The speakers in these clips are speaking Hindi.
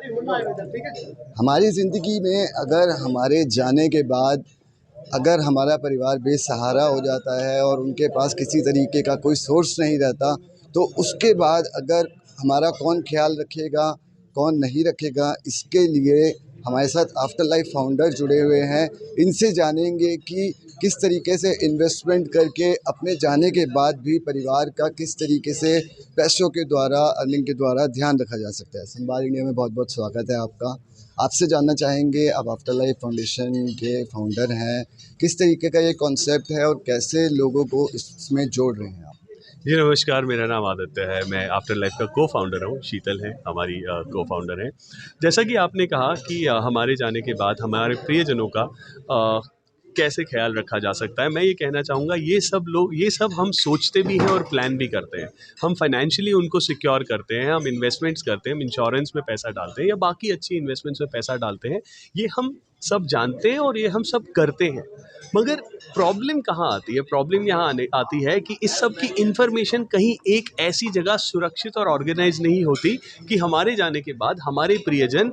हमारी ज़िंदगी में अगर हमारे जाने के बाद अगर हमारा परिवार बेसहारा हो जाता है और उनके पास किसी तरीके का कोई सोर्स नहीं रहता, तो उसके बाद अगर हमारा कौन ख्याल रखेगा, कौन नहीं रखेगा, इसके लिए हमारे साथ आफ्टर लाइफ फाउंडर जुड़े हुए हैं। इनसे जानेंगे कि किस तरीके से इन्वेस्टमेंट करके अपने जाने के बाद भी परिवार का किस तरीके से पैसों के द्वारा, अर्निंग के द्वारा ध्यान रखा जा सकता है। संवाद इंडिया में बहुत बहुत स्वागत है आपका। आपसे जानना चाहेंगे, आप आफ्टर लाइफ फाउंडेशन के फाउंडर हैं, किस तरीके का ये कॉन्सेप्ट है और कैसे लोगों को इसमें जोड़ रहे हैं आप? जी नमस्कार, मेरा नाम आदित्य है। मैं आफ्टर लाइफ का को फाउंडर हूँ। शीतल है हमारी को फाउंडर है। जैसा कि आपने कहा कि हमारे जाने के बाद हमारे प्रियजनों का कैसे ख्याल रखा जा सकता है, मैं ये कहना चाहूँगा, ये सब हम सोचते भी हैं और प्लान भी करते हैं। हम फाइनेंशियली उनको सिक्योर करते हैं, हम इन्वेस्टमेंट्स करते हैं, हम इंश्योरेंस में पैसा डालते हैं या बाकी अच्छी इन्वेस्टमेंट्स में पैसा डालते हैं। ये हम सब जानते हैं और ये हम सब करते हैं। मगर प्रॉब्लम कहाँ आती है? प्रॉब्लम यहाँ आती है कि इस सब की इन्फॉर्मेशन कहीं एक ऐसी जगह सुरक्षित और ऑर्गेनाइज नहीं होती कि हमारे जाने के बाद हमारे प्रियजन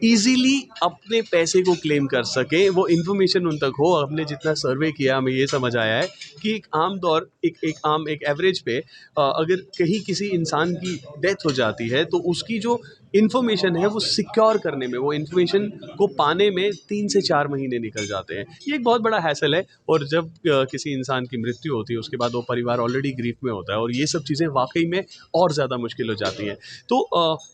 ईजीली अपने पैसे को क्लेम कर सकें, वो इन्फॉर्मेशन उन तक हो। हमने जितना सर्वे किया, हमें ये समझ आया है कि एक एवरेज पे अगर कहीं किसी इंसान की डेथ हो जाती है तो उसकी जो इन्फॉर्मेशन है वो सिक्योर करने में, वो इन्फॉर्मेशन को पाने में 3 से 4 महीने निकल जाते हैं। ये एक बहुत बड़ा हैसल है। और जब किसी इंसान की मृत्यु होती है उसके बाद वो परिवार ऑलरेडी ग्रीफ में होता है और ये सब चीज़ें वाकई में और ज़्यादा मुश्किल हो जाती हैं। तो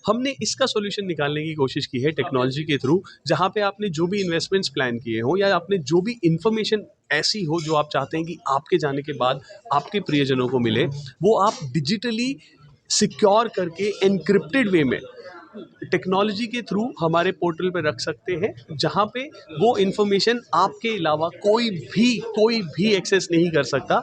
हमने इसका सोल्यूशन निकालने की कोशिश की है टेक्नोलॉजी के थ्रू, जहाँ पे आपने जो भी इन्वेस्टमेंट्स प्लान किए हों या आपने जो भी इन्फॉर्मेशन ऐसी हो जो आप चाहते हैं कि आपके जाने के बाद आपके प्रियजनों को मिले, वो आप डिजिटली सिक्योर करके एनक्रिप्टेड वे में टेक्नोलॉजी के थ्रू हमारे पोर्टल पे रख सकते हैं, जहाँ पे वो इन्फॉर्मेशन आपके अलावा कोई भी एक्सेस नहीं कर सकता।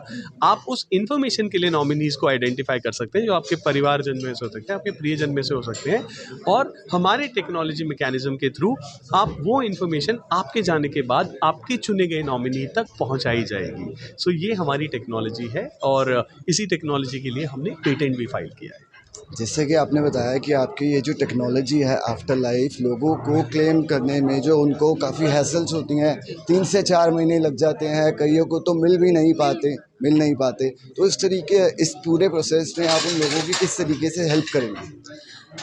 आप उस इन्फॉर्मेशन के लिए नॉमिनीज़ को आइडेंटिफाई कर सकते हैं जो आपके परिवारजन में से हो सकते हैं, आपके प्रियजन में से हो सकते हैं, और हमारे टेक्नोलॉजी मैकेनिज्म के थ्रू आप वो इन्फॉर्मेशन आपके जाने के बाद आपके चुने गए नॉमिनी तक पहुँचाई जाएगी। सो ये हमारी टेक्नोलॉजी है और इसी टेक्नोलॉजी के लिए हमने पेटेंट भी फाइल किया है। जैसे कि आपने बताया कि आपकी ये जो टेक्नोलॉजी है आफ्टर लाइफ, लोगों को क्लेम करने में जो उनको काफ़ी हैसल्स होती हैं, 3 से 4 महीने लग जाते हैं, कईयों को तो मिल नहीं पाते। तो इस पूरे प्रोसेस में आप उन लोगों की किस तरीके से हेल्प करेंगे?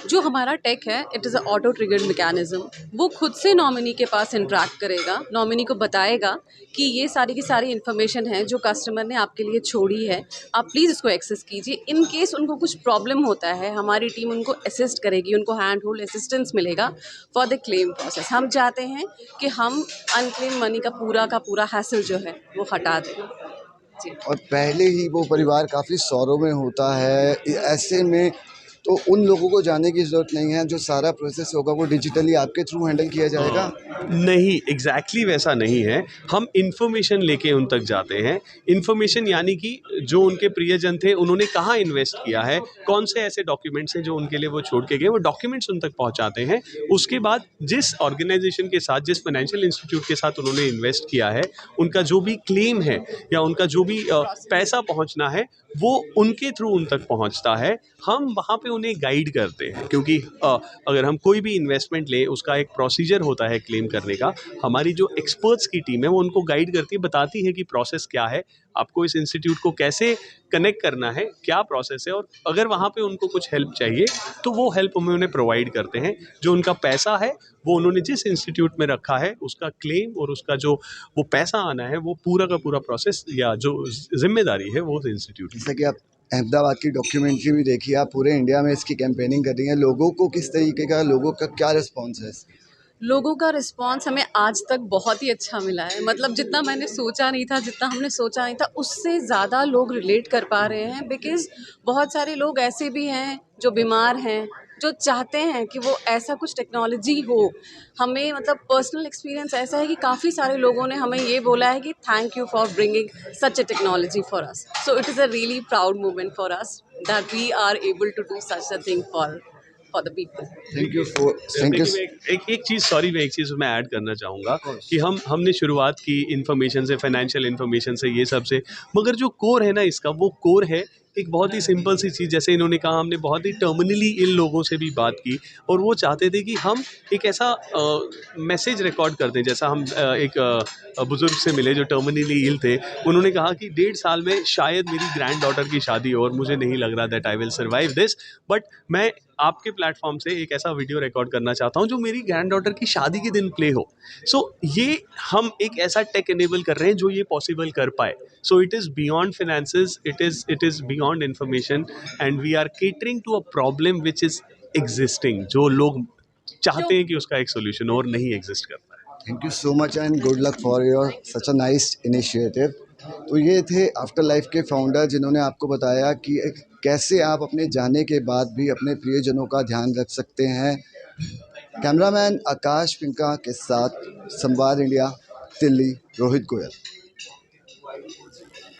जो हमारा टेक है, it is a auto triggered mechanism. वो खुद से नॉमिनी के पास इंटरेक्ट करेगा, नॉमिनी को बताएगा कि ये सारी की सारी इन्फॉर्मेशन है जो कस्टमर ने आपके लिए छोड़ी है, आप प्लीज़ इसको एक्सेस कीजिए। इन केस उनको कुछ प्रॉब्लम होता है, हमारी टीम उनको असिस्ट करेगी, उनको हैंड होल्ड असिस्टेंस मिलेगा फॉर द क्लेम प्रोसेस। हम चाहते हैं कि हम अनक्लेम मनी का पूरा हैसल जो है वो हटा दें। और पहले ही वो परिवार काफ़ी सौरों में होता है, ऐसे में तो उन लोगों को जाने की ज़रूरत नहीं है, जो सारा प्रोसेस होगा वो डिजिटली आपके थ्रू हैंडल किया जाएगा? नहीं, एग्जैक्टली वैसा नहीं है। हम इन्फॉर्मेशन लेके उन तक जाते हैं। इन्फॉर्मेशन यानी कि जो उनके प्रियजन थे उन्होंने कहाँ इन्वेस्ट किया है, कौन से ऐसे डॉक्यूमेंट्स हैं जो उनके लिए वो छोड़ के गए, वो डॉक्यूमेंट्स उन तक पहुँचाते हैं। उसके बाद जिस ऑर्गेनाइजेशन के साथ, जिस फाइनेंशियल इंस्टीट्यूट के साथ उन्होंने इन्वेस्ट किया है, उनका जो भी क्लेम है या उनका जो भी पैसा पहुँचना है वो उनके थ्रू उन तक पहुँचता है। हम वहाँ पे उन्हें गाइड करते हैं, क्योंकि अगर हम कोई भी इन्वेस्टमेंट लें उसका एक प्रोसीजर होता है क्लेम करने का। हमारी जो एक्सपर्ट्स की टीम है वो उनको गाइड करती है, बताती है कि प्रोसेस क्या है, आपको इस इंस्टीट्यूट को कैसे कनेक्ट करना है, क्या प्रोसेस है, और अगर वहाँ पे उनको कुछ हेल्प चाहिए तो वो हेल्प हम उन्हें प्रोवाइड करते हैं। जो उनका पैसा है वो उन्होंने जिस इंस्टीट्यूट में रखा है उसका क्लेम और उसका जो वो पैसा आना है, वो पूरा का पूरा प्रोसेस या जो जिम्मेदारी है वो इंस्टीट्यूट। जैसे कि आप अहमदाबाद की डॉक्यूमेंट्री भी देखी, आप पूरे इंडिया में इसकी कैंपेनिंग कर रही हैं, लोगों का क्या रिस्पॉन्स है? लोगों का रिस्पॉन्स हमें आज तक बहुत ही अच्छा मिला है। मतलब जितना मैंने सोचा नहीं था, जितना हमने सोचा नहीं था, उससे ज़्यादा लोग रिलेट कर पा रहे हैं। बिकॉज़ बहुत सारे लोग ऐसे भी हैं जो बीमार हैं, जो चाहते हैं कि वो ऐसा कुछ टेक्नोलॉजी हो। हमें मतलब पर्सनल एक्सपीरियंस ऐसा है कि काफ़ी सारे लोगों ने हमें ये बोला है कि thank you for bringing such a technology for us. So it is a really proud moment for us that we are able to do such a thing for the people. Thank you. एक चीज़ मैं ऐड करना चाहूँगा कि हमने शुरुआत की इन्फॉर्मेशन से, फाइनेंशियल इन्फॉर्मेशन से, ये सब से, मगर जो कोर है ना इसका, वो कोर है एक बहुत ही सिंपल सी चीज़, जैसे इन्होंने कहा, हमने बहुत ही टर्मिनली इल लोगों से भी बात की और वो चाहते थे कि हम एक ऐसा मैसेज रिकॉर्ड कर दें। जैसा हम एक बुज़ुर्ग से मिले जो टर्मिनली इल थे, उन्होंने कहा कि 1.5 साल में शायद मेरी ग्रैंड डॉटर की शादी हो और मुझे नहीं लग रहा that I will survive this, but मैं आपके प्लेटफॉर्म से एक ऐसा वीडियो रिकॉर्ड करना चाहता हूँ जो मेरी ग्रैंड डॉटर की शादी के दिन प्ले हो। सो ये हम एक ऐसा टेक एनेबल कर रहे हैं जो ये पॉसिबल कर पाए। So it is beyond finances, it is beyond information, and we are catering to a problem which is existing, जो लोग चाहते हैं कि उसका एक सोल्यूशन और नहीं एग्जिस्ट करता है। Thank you so much and good luck for your such a nice initiative. तो ये थे आफ्टर लाइफ के फाउंडर जिन्होंने आपको बताया कि कैसे आप अपने जाने के बाद भी अपने प्रियजनों का ध्यान रख सकते हैं। कैमरामैन आकाश पिंका के साथ संवाद इंडिया, दिल्ली, रोहित गोयल।